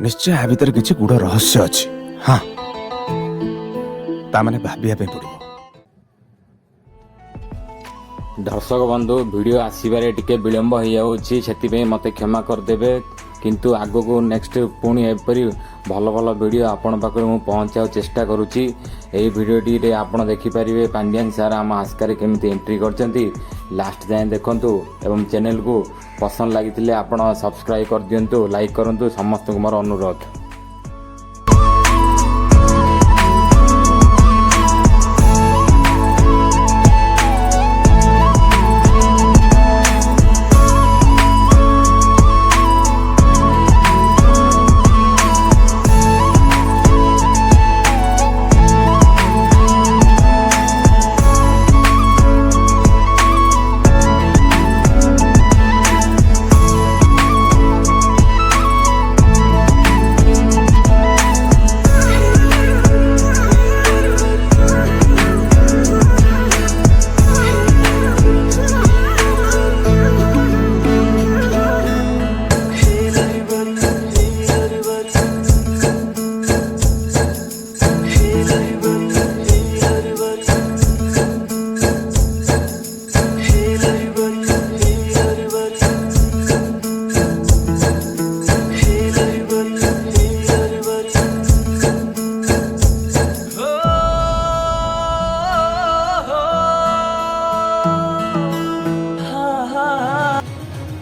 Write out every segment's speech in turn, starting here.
निश्चय आ भीतर किसी गुड़ रहस्य अच्छी। हाँ ताने भाविया पड़ो। दर्शक बंधु वीडियो आसबार टिके विलंब हो जाऊँगी से मत क्षमा करदे किंतु आग को नेक्स्ट पुणी एपरी भल भल वीडियो आपण पाखे मुझे पहुँचा चेष्टा करुच्ची। यही वीडियोटी आपड़ देखिपारे पांड्यान सार आम आस्कार केमी एंट्री करछंती लास्ट जाए देखूँ एवं चैनल को पसंद लगी आपड़ सब्सक्राइब कर दिंतु लाइक करूँ समस्त को मोर अनुरोध।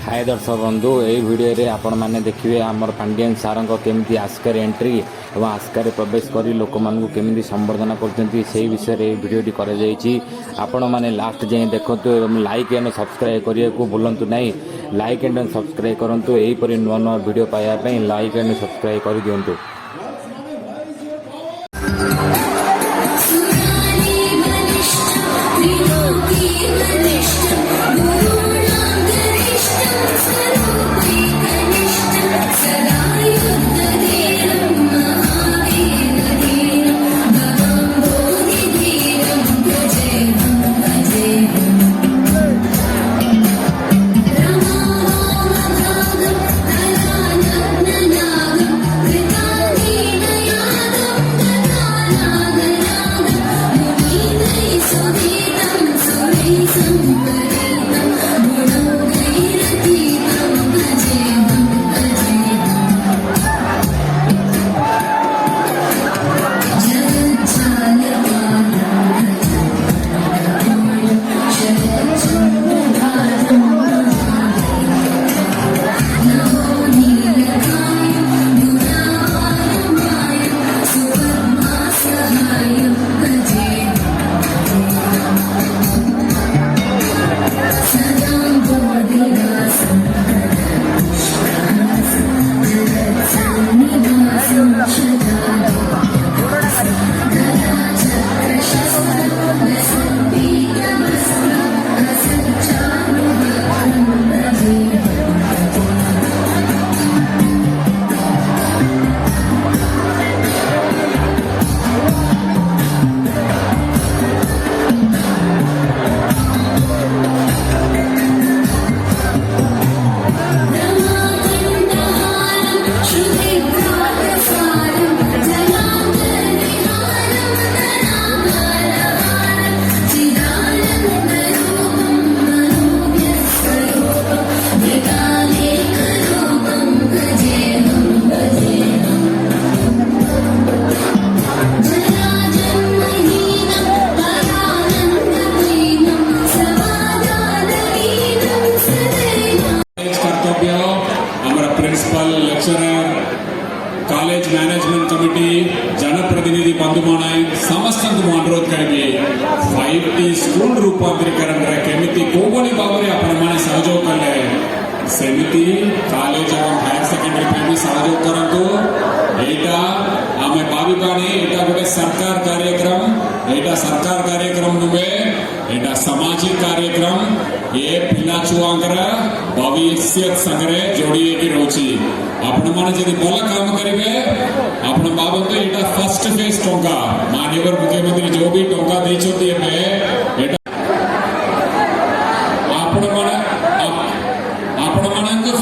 हाय दर्शक बंधु यही वीडियो रे आपण मैंने देखिए आमर पांड्यान सार केमी आस्कार एंट्री और आस्कार प्रवेश कर लोक मानू केमी संबर्धना कर विषय में वीडियोटी कर मैंने लास्ट जाए देखु एवं लाइक एंड सब्सक्राइब करने को भूलु ना। लाइक एंड सब्सक्राइब करूँ यहीपरि नुआ नुआ वीडियो पाइबापी लाइक एंड सब्सक्राइब कर दिंतु। Principal lecturer college management committee जनप्रतिनिधि बंधुमान समस्त अनुरोध करी 5T स्कूल रूपांतरीकरण केमी कोबली भाव में आपण मैंने सहयोग कले सेमती कॉलेज और हायर सेकेंडरी भी सहयोग करतु। एटा आम भाविकानी एटा गोटे सरकार कार्यक्रम नुहे एटा सामाजिक कार्यक्रम ये पिला छुआंकर भविष्य संगे जोड़ी रोची आपण मैंने जब भल काम करेंगे आपण भावतु एटा फर्स्ट फेज टंका माननीय मुख्यमंत्री जो भी टंका देते आपण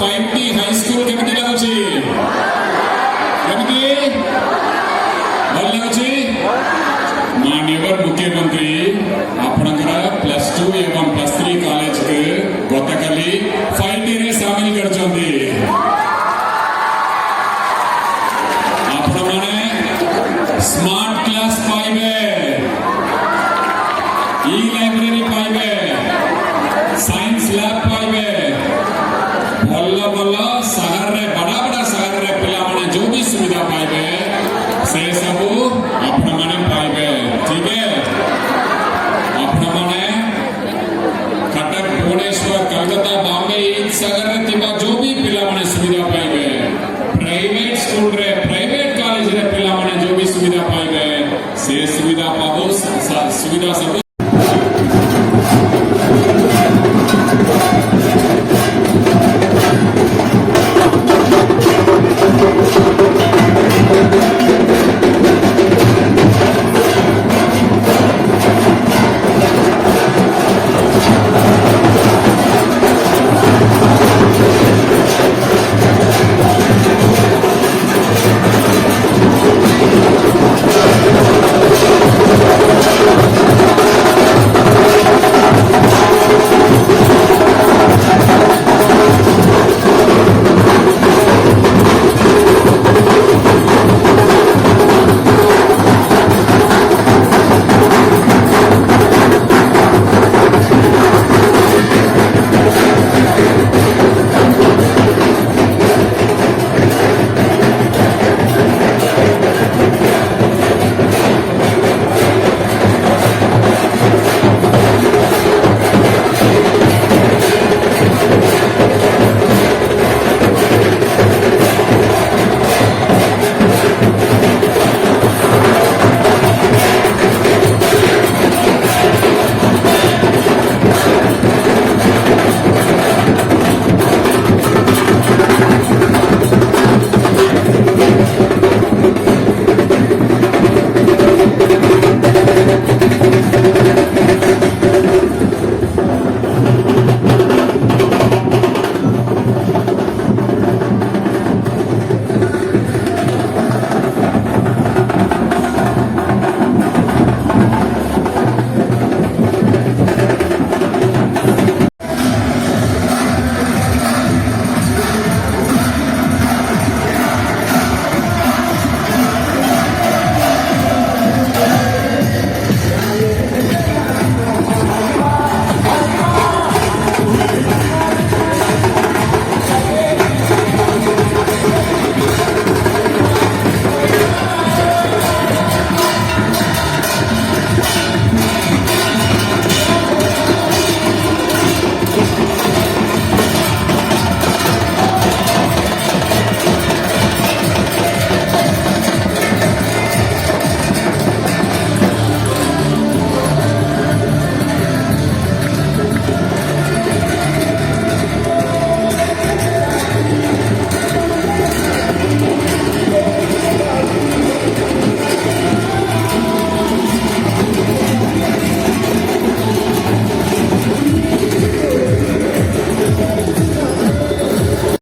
5T हाई स्कूल केमती लगुच से सब आपण माने पाइबे ठीक है